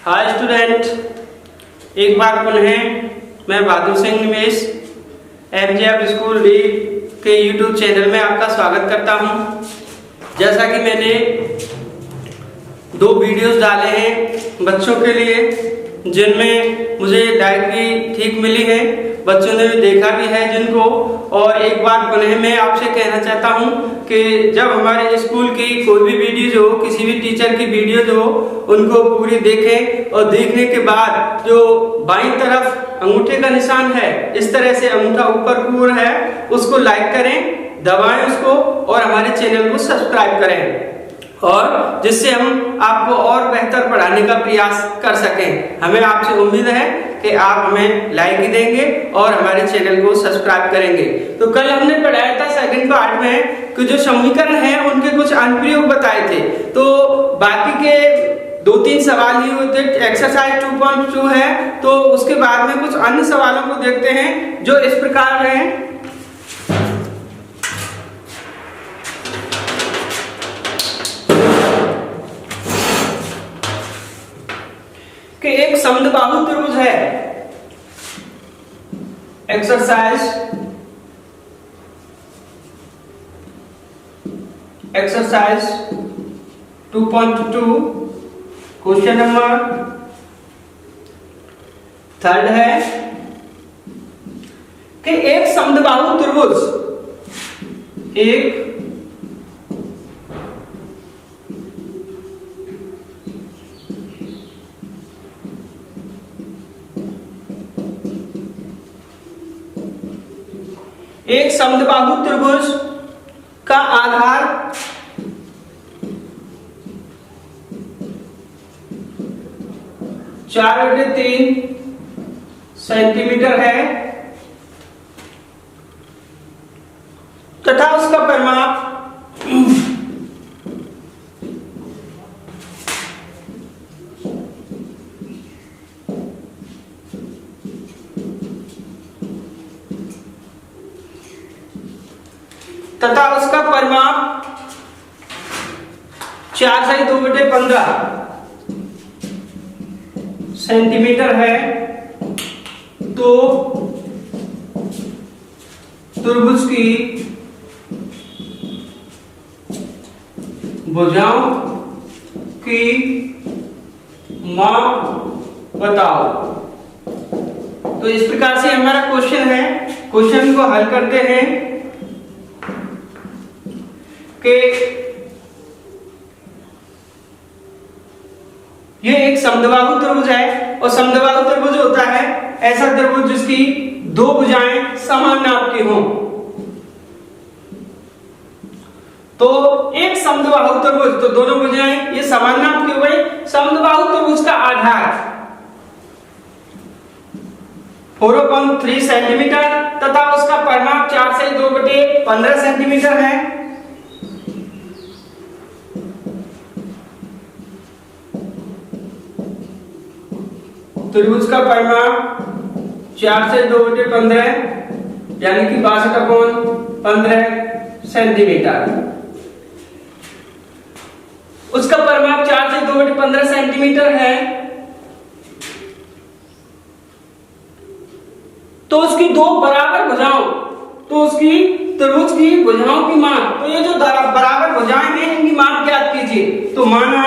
Hi student, एक बार पुनः मैं बहादुर सिंह निमेश एमजेएफ स्कूल डी के यूट्यूब चैनल में आपका स्वागत करता हूं। जैसा कि मैंने 2 वीडियोस डाले हैं बच्चों के लिए, जिनमें मुझे लाइक भी ठीक मिली है, बच्चों ने देखा भी है जिनको। और एक बार पुनः मैं आपसे कहना चाहता हूं कि जब हमारे स्कूल की कोई भी वीडियो हो, किसी भी टीचर की वीडियो जो हो, उनको पूरी देखें और देखने के बाद जो बाईं तरफ अंगूठे का निशान है, इस तरह से अंगूठा ऊपर की ओर है, उसको लाइक करें, दबाएं उसको और हमारे चैनल को सब्सक्राइब करें, और जिससे हम आपको और बेहतर पढ़ाने का प्रयास कर सकें। हमें आपसे उम्मीद है कि आप हमें लाइक ही देंगे और हमारे चैनल को सब्सक्राइब करेंगे। तो कल हमने पढ़ाया था सेकंड पार्ट में कि जो समीकरण हैं उनके कुछ अनुप्रयोग बताए थे। तो बाकी के 2-3 सवाल ही होते, एक्सरसाइज 2.2 है, तो उसके बाद में कुछ अन्य सवालों को देखते हैं जो इस प्रकार हैं कि एक समद्विबाहु त्रिभुज है। एक्सरसाइज 2.2 क्वेश्चन नंबर 3 है कि एक समद्विबाहु त्रिभुज एक समद्विबाहु त्रिभुज का आधार 4/3 सेंटीमीटर है तथा उसका परिमाप 4/2/15 सेंटीमीटर है। तो त्रिभुज की भुजाओं की माप बताओ। तो इस प्रकार से हमारा क्वेश्चन है। क्वेश्चन को हल करते हैं कि ये एक समद्विबाहु त्रिभुज है, और समद्विबाहु त्रिभुज होता है ऐसा त्रिभुज जिसकी 2 भुजाएं समान नाप की हों। तो एक समद्विबाहु त्रिभुज, तो दोनों भुजाएं ये समान नाप की हो गई। समद्विबाहु त्रिभुज का आधार 4.3 सेंटीमीटर तथा उसका परिमाप 4/2/15 सेंटीमीटर है। त्रिभुज का परिमाप 4/2/15 यानी कि 62/15 सेंटीमीटर। उसका परिमाप 4/2/15 सेंटीमीटर है। तो उसकी 2 बराबर भुजाओं, तो उसकी त्रिभुज की भुजाओं की मान, तो ये जो बराबर भुजाएं हैं इनकी मान ज्ञात कीजिए। तो माना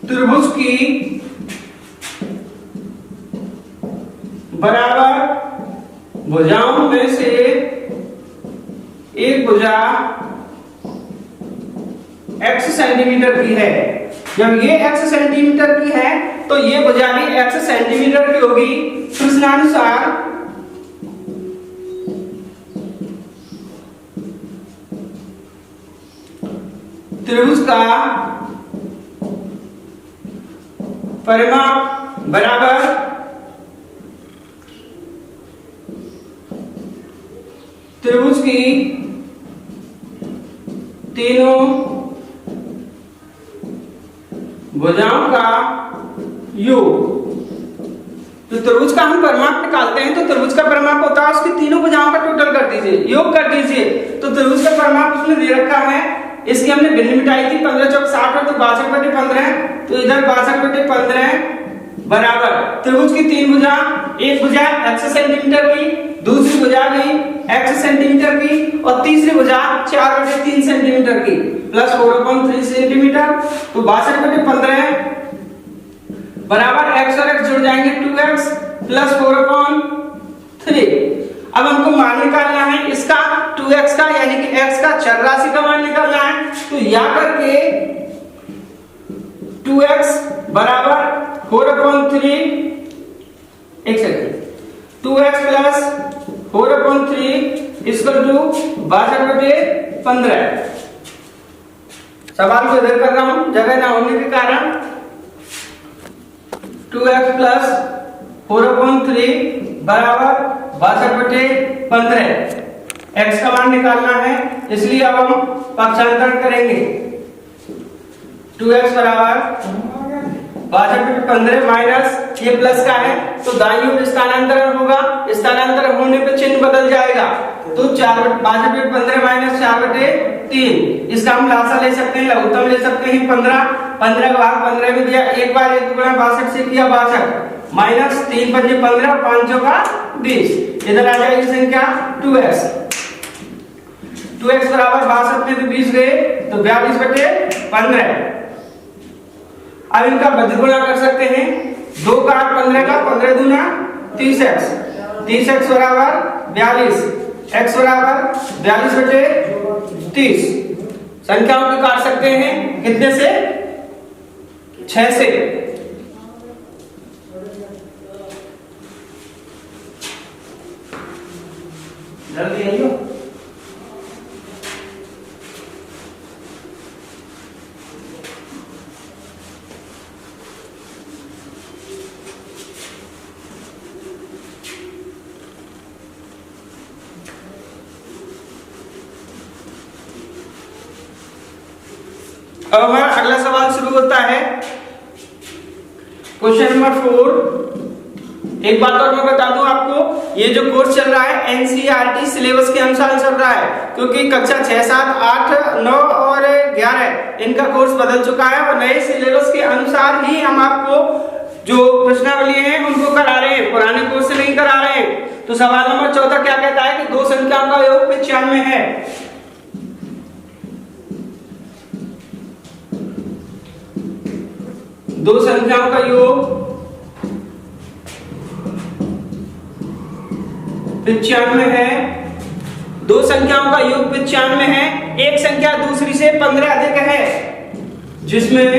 त्रिभुज की बराबर भुजाओं में से एक भुजा x सेंटीमीटर की है। जब ये x सेंटीमीटर की है तो ये भुजा भी x सेंटीमीटर की होगी। प्रश्नानुसार त्रिभुज का परिमाप बराबर त्रिभुज की तीनों भुजाओं का योग। तो त्रिभुज का हम परिमाप निकालते हैं तो त्रिभुज का परिमाप होता है उसकी तीनों भुजाओं का टोटल कर दीजिए, योग कर दीजिए। तो त्रिभुज का परिमाप उसमें दे रखा है इसकी हमने भिन्न मिटाई थी, 15 चौक 60 है तो 62/15, तो इधर 62/15 बराबर त्रिभुज की तीन भुजा, एक भुजा x सेंटीमीटर की, दूसरी भुजा भी x सेंटीमीटर की और तीसरी भुजा 4/3 सेंटीमीटर की, प्लस 4/3 सेंटीमीटर, तो 62/15 बराबर x और x जुड़ जाएंगे 2x प्लस 4/3। अब हमको मान निकालना है इसका 2x का, यानी कि x का चर राशि का मान निकालना है। तो या करके 2x बराबर 4/3, एक second, 2x plus 4/3 equal to 62/15। सवाल को इधर कर रहा हूं जगह ना होने के कारण। 2x प्लस 4/3 बराबर 62/15। x का मान निकालना है, इसलिए अब हम पक्षांतरण करेंगे। 2x बराबर 62/15 माइनस ये प्लस का है तो दाईं ओर स्थानांतरण होगा, स्थानांतरण होने पे चिन्ह बदल जाएगा, तो 62/15 माइनस 4/3, इसका हम लासा ले सकते हैं, लघुत्तम ले सकते हैं 15 का भाग 15 में दिया, एक बार 1 गुणा 62 से किया 62 माइनस 3 पंजे 15 और 5 चौका 20, इधर आ जाएगी संख्या 2x। 2x बराबर 62 में तो 20 गए तो 42/15। अब इनका बद्ध गुणा कर सकते हैं, 2 का 8 15 का 15 दूना 30x, 30x बराबर 42, x बराबर 42/30। संख्याओं को काट सकते हैं कितने से? 6 से। जल्दी आइयो। अब हमारा अगला सवाल शुरू होता है, क्वेश्चन नंबर 4। एक बात और मैं बता दूं आपको, ये जो कोर्स चल रहा है एनसीईआरटी सिलेबस के अनुसार चल रहा है, क्योंकि कक्षा 6, 7, 8, 9 और 11 इनका कोर्स बदल चुका है और नए सिलेबस के अनुसार ही हम आपको जो प्रश्नावली है उनको करा रहे हैं, पुराने कोर्स से नहीं करा रहे हैं। तो सवाल नंबर 14 क्या कहता है कि दो संख्याओं का योग 95 है। दो संख्याओं का योग 95 है। दो संख्याओं का योग 95 है, एक संख्या दूसरी से 15 अधिक है, जिसमें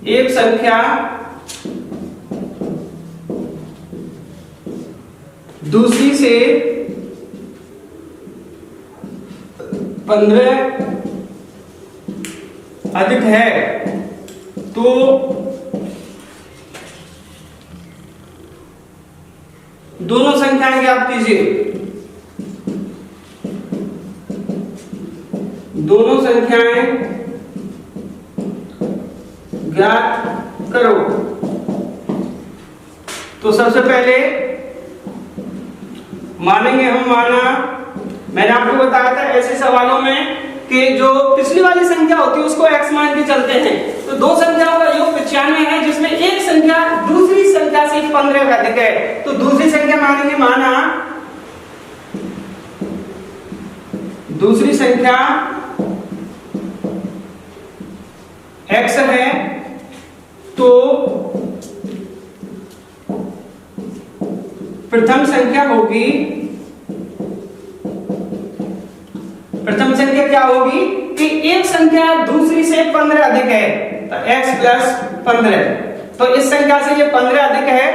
एक संख्या दूसरी से 15 अधिक है, तो दोनों संख्याएं ज्ञात कीजिए। दोनों संख्याएं ज्ञात करो। तो सबसे पहले मानेंगे हम माना, मैंने आपको बताया था ऐसे सवालों में कि जो पिछली वाली संख्या होती है उसको x मान के चलते हैं। तो दो संख्याओं का योग 95 है, जिसमें एक संख्या दूसरी संख्या से 15 अधिक है, तो दूसरी संख्या मानेंगे माना दूसरी संख्या x है, तो प्रथम संख्या होगी, प्रथम संख्या क्या होगी कि एक संख्या दूसरी से 15 अधिक है, तो x प्लस 15, तो इस संख्या से ये 15 अधिक है।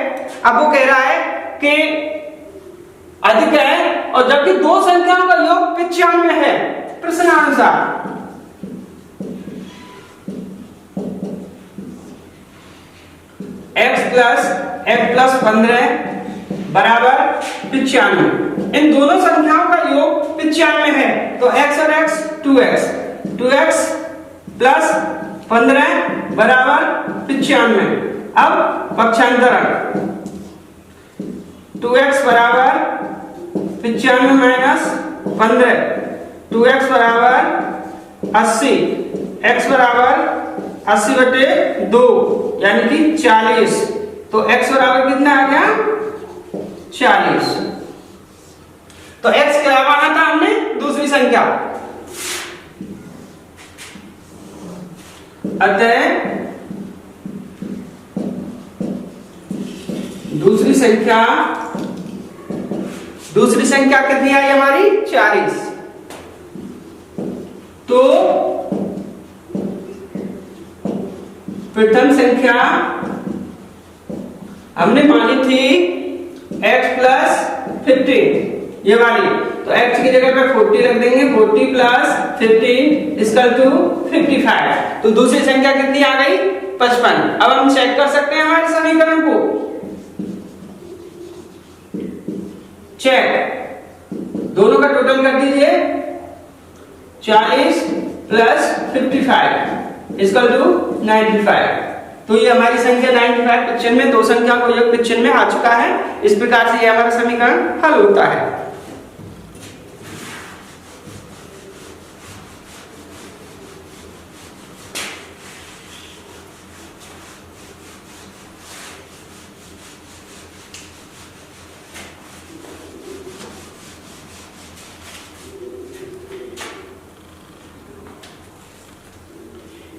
अब वो कह रहा है कि अधिक है और जबकि दो संख्याओं का योग 95 है प्रश्नानुसार। x प्लस 15 बराबर 95, इन दोनों संख्याओं का योग 95 है, तो x और x 2x प्लस 15 बराबर 95। अब पक्षांतरण 2x बराबर 95 माइनस 15, 2x बराबर 80, x बराबर 80/2 यानी कि 40। तो x बराबर कितना आ गया? 40। तो x क्या माना था हमने? दूसरी संख्या। अतः दूसरी संख्या कितनी आई हमारी? 40। तो प्रथम संख्या हमने मानी थी x प्लस 15 ये वाली, तो x की जगह पे 40 रख देंगे। 40 प्लस 15 इक्वल टू 55। तो दूसरी संख्या कितनी आ गई? 55। अब हम चेक कर सकते हैं हमारे समीकरण को। चेक, दोनों का टोटल कर दीजिए। 40 प्लस 55 इक्वल टू 95। तो ये हमारी संख्या 95 क्वेश्चन में दो संख्या को योग क्वेश्चन में आ चुका है। इस प्रकार से ये हमारा समीकरण हल होता है।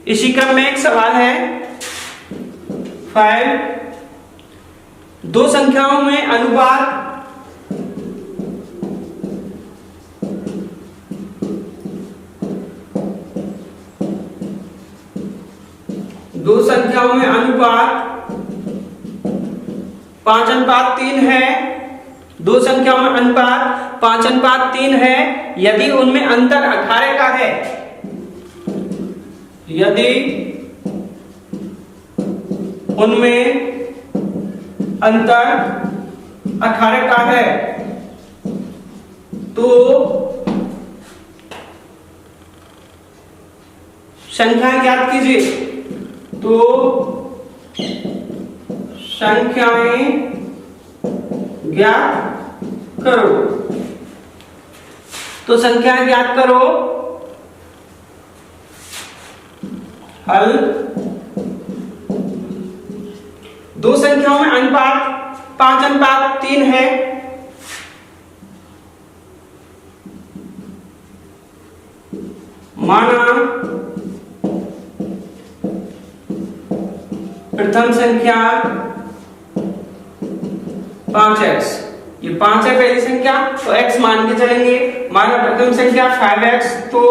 इसी क्रम में एक सवाल है 5, दो संख्याओं में अनुपात दो संख्याओं में अनुपात 5:3 है। दो संख्याओं में अनुपात 5:3 है यदि उनमें अंतर 18 का है। यदि उनमें अंतर 18 का है तो संख्याएं ज्ञात कीजिए। तो संख्याएं ज्ञात करो। तो संख्याएं ज्ञात करो। हल, दो संख्याओं में अनुपात 5:3 है। माना प्रथम संख्या 5x, ये 5 है पहली संख्या, तो x मान के चलेंगे। माना प्रथम संख्या 5x, तो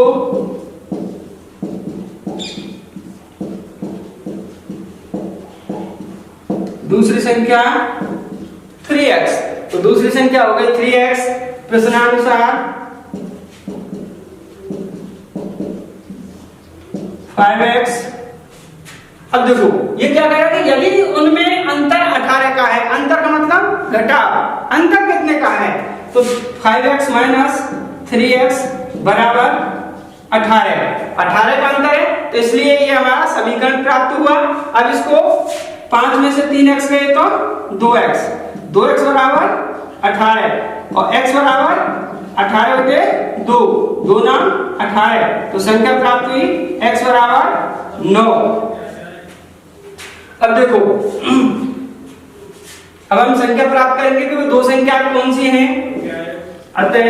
दूसरी संख्या 3x, तो दूसरी संख्या हो गई 3x। प्रश्नानुसार 5x। अब देखो ये क्या कह रहा है कि यदि उनमें अंतर 18 का है, अंतर का मतलब घटाव, अंतर कितने का है? तो 5x माइनस 3x बराबर 18 का अंतर है, तो इसलिए ये हमारा समीकरण प्राप्त हुआ। अब इसको 5 में से 3x गए तो 2x, 2x बराबर 18 और x बराबर 18/2, 2 नाम 18, तो संख्या प्राप्त हुई x बराबर 9। अब देखो अब हम संख्या प्राप्त करेंगे कि वो दो संख्या कौन सी हैं। अतः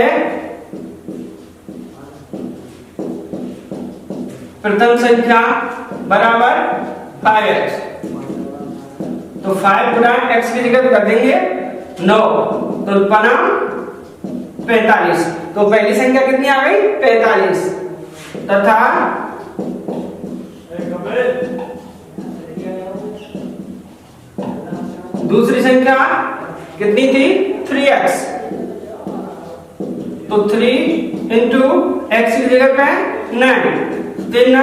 प्रथम संख्या बराबर 5x, तो 5 गुना x की जगह कर देंगे 9, तो बना 45। तो पहली संख्या कितनी आ गई? 45 तथा दूसरी संख्या कितनी थी? 3x, तो 3 इंटू x की जगह पे 9, 3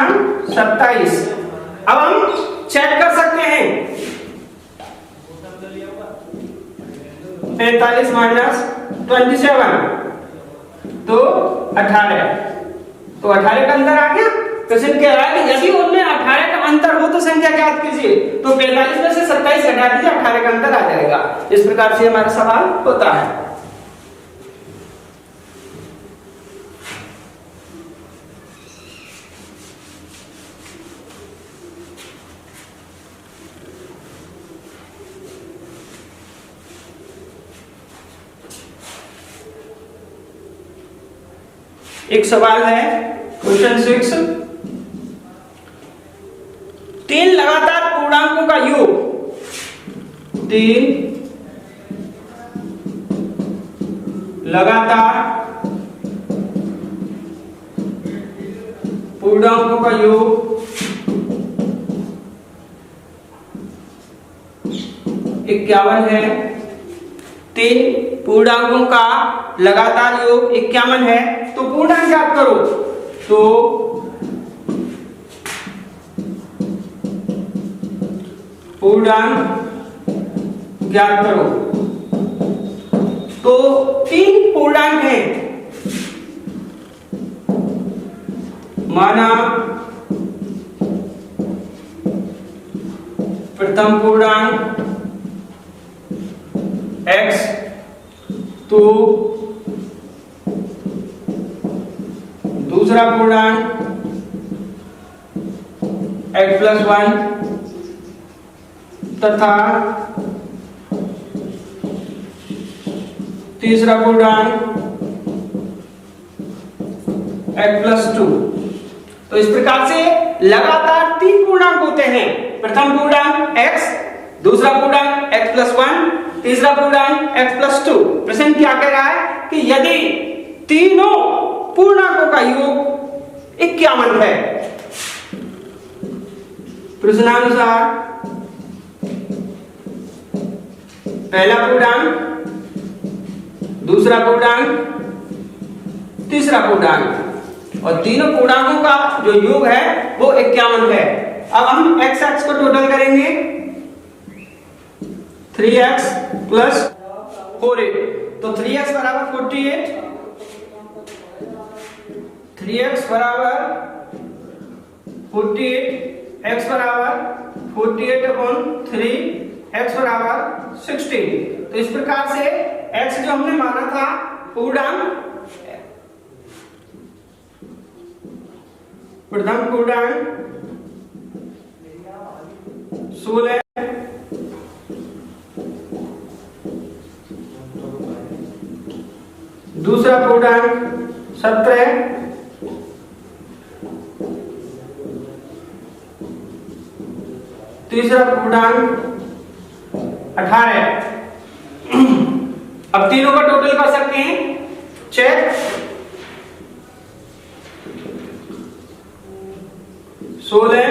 27। अब हम चेक कर सकते हैं 45 माइनस 27 तो 18, तो 18 का अंतर आ गया। क्वेश्चन कह रहा है कि यदि उनमें 18 का अंतर हो तो संख्या ज्ञात कीजिए। तो 45 में से 27 हटा दीजिए, 18 का अंतर आ जाएगा। इस प्रकार से हमारा सवाल होता है। एक सवाल है क्वेश्चन 6, 3 लगातार पूर्णांकों का योग, 3 लगातार पूर्णांकों का योग 51 है। 3 पूर्णांकों का लगातार योग 51 है, तो पूर्णांक ज्ञात करो। तो पूर्णांक ज्ञात करो। तो 3 पूर्णांक हैं, माना प्रथम पूर्णांक x, तो दूसरा पूर्णांक x+1 तथा तीसरा पूर्णांक x+2। तो इस प्रकार से लगातार 3 पूर्णांक होते हैं, प्रथम पूर्णांक x, दूसरा पूर्णांक x+1, तीसरा पूर्णांक x+2। प्रश्न क्या कह रहा है कि यदि तीनों पूर्णांकों का योग 51 है, प्रश्नानुसार पहला पूर्णांक, दूसरा पूर्णांक, तीसरा पूर्णांक और तीनों पूर्णांकों का जो योग है वो 51 है। अब हम x को टोटल करेंगे, 3x + 4a, तो 3x बराबर 48, 3x बराबर 48, x बराबर 48/3, x बराबर 16। तो इस प्रकार से x जो हमने माना था पूर्णांक, प्रथम पूर्णांक 16, दूसरा पूर्णांक 17, तीसरा पूर्णांक 18। अब तीनों का टोटल कर सकते हैं, चेक। 16,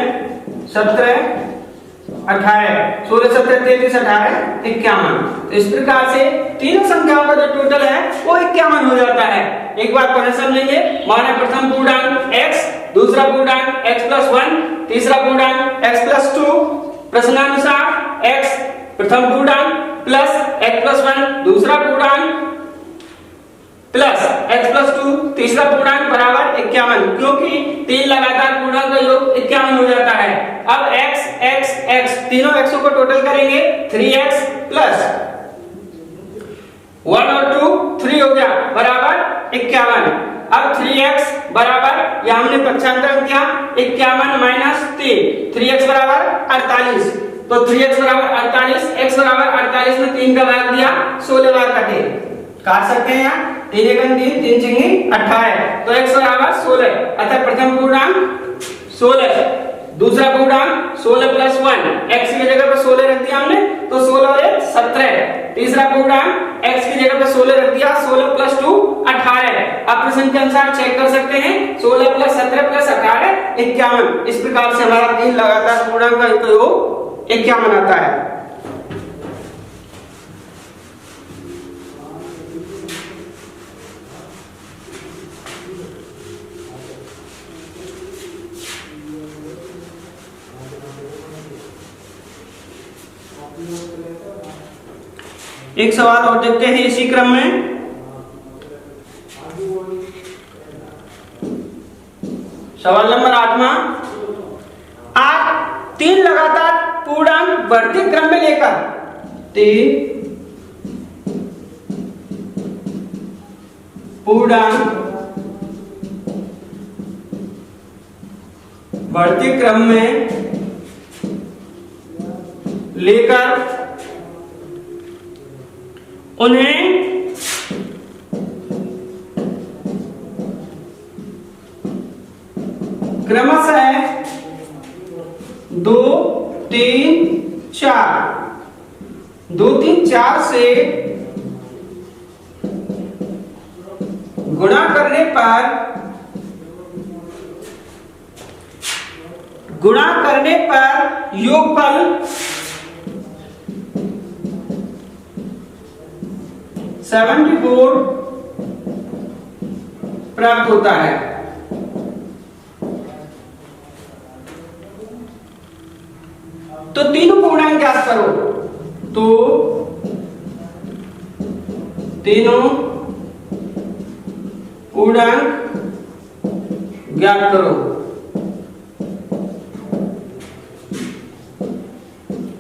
17, 18, 16, 17, 33, 18, 51। तो इस प्रकार से तीनों संख्याओं का जो टोटल है वो 51 हो जाता है। एक बार पहले समझेंगे, माना प्रथम पूर्णांक x, दूसरा पूर्णांक x+1, तीसरा पूर्णांक x+2। प्रश्नानुसार x प्रथम पूर्णांक प्लस x+1 दूसरा पूर्णांक प्लस x+2 तीसरा पूर्णांक बराबर 51, क्योंकि 3 लगातार पूर्णांक का योग 51 हो जाता है। अब x x x तीनों x को टोटल करेंगे, 3x प्लस 1 और 2 3 हो गया बराबर 51। अब 3x बराबर, यहां हमने पक्षांतर किया, 51 - 3, 3x बराबर 48। तो 3x बराबर 48, x बराबर 48 में 3 का भाग दिया, 16 बार कटे, काट सकते हैं यहाँ, 3 × 3, 3 × 18। तो x बराबर 16, अतः प्रथम पूर्णांक 16, दूसरा पूर्णांक 16 + 1, x की जगह पर 16 रख दिया हमने, तो 16 और 1 17। तीसरा पूर्णांक x की जगह पर 16 रख दिया, 16 + 2 18। अब प्रश्न के अनुसार चेक कर सकते हैं, 16 + 17 + 18 51। इस प्रकार से हमारा 3 लगातार पूर्णांक का योग 51 आता है। एक सवाल और देखते हैं इसी क्रम में। सवाल नंबर 8वां, आप 3 लगातार पूर्णांक बढ़ते क्रम में लेकर 3 पूर्णांक बढ़ते क्रम में लेकर उन्हें क्रमशः 2 3 4 2 3 4 से गुणा करने पर योगफल 74 प्राप्त होता है। तो तीनों पूर्णांक ज्ञात करो। तो तीनों पूर्णांक ज्ञात करो।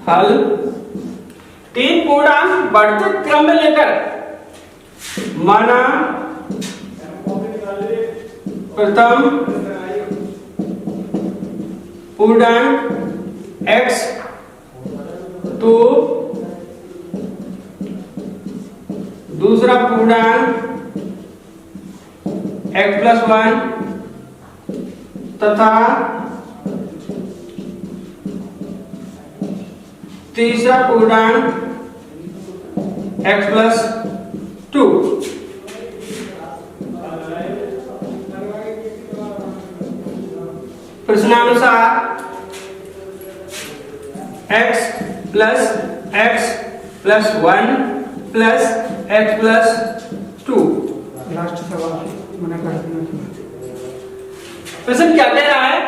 हल। तीन पूर्णांक बढ़ते क्रम में लेकर माना प्रथम पूर्णांक x तो दूसरा पूर्णांक x+1 तथा तीसरा पूर्णांक x+2। प्रश्नानुसार x plus x plus 1 plus x plus 2। Last सवाल मना कर देना। प्रश्न क्या कह रहा है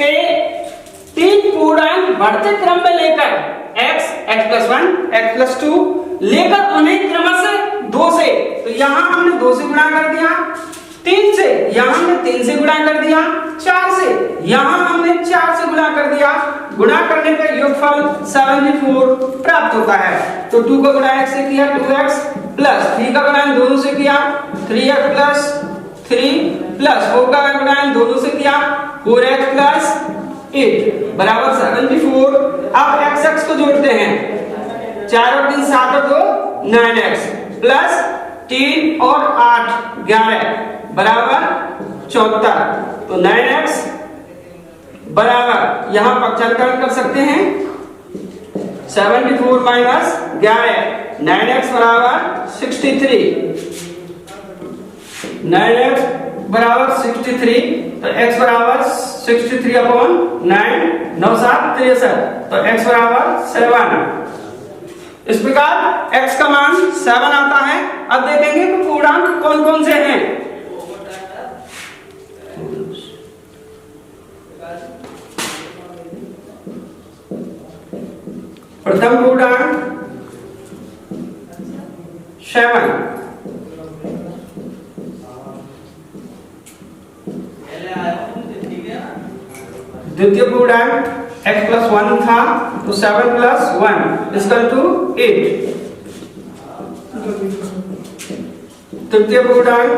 कि तीन पूर्णांक बढ़ते क्रम में लेकर x, x+1, x+2 लेकर उन्हें क्रमशः 2 से, तो यहां हमने 2 से गुणा कर दिया, 3 से यहां हमने 3 से गुणा कर दिया, 4 से यहां हमने 4 से गुणा कर दिया। गुणा करने पर योगफल 74 प्राप्त होता है। तो 2 का गुणा x से किया 2x प्लस 3 का गुणा दोनों से किया 3x प्लस 3 प्लस 4 का गुणा दोनों से किया 4x प्लस 8 बराबर 74। अब x को जोड़ते हैं, 4 और 3 7 और 2 9x प्लस 3 और 8 11 बराबर 74। तो 9x बराबर यहां पक्षांतरण कर सकते हैं 74 माइनस 11 9x बराबर 63। 9x बराबर 63 तो x बराबर 63 अपॉन 9 9 7 63 तो x बराबर 7। इस प्रकार x का मान 7 आता है। अब देखेंगे कि पूर्णांक कौन कौन से हैं। प्रथम पूर्णांक 7, द्वितीय पूर्णांक x+1 था तो 7 + 1 = 8। तृतीय पूर्णांक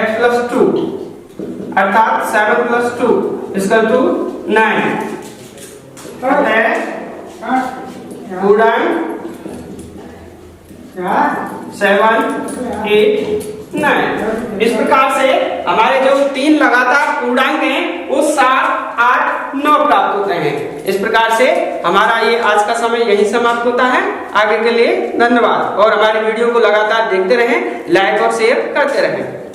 x+2 अर्थात 7 + 2 = 9 है पूर्णांक 7 8 9। इस प्रकार से हमारे जो 3 लगातार पूर्णांक हैं वो 7 8 9 प्राप्त होते हैं। इस प्रकार से हमारा ये आज का समय यही समाप्त होता है। आगे के लिए धन्यवाद और हमारी वीडियो को लगातार देखते रहें, लाइक और शेयर करते रहें।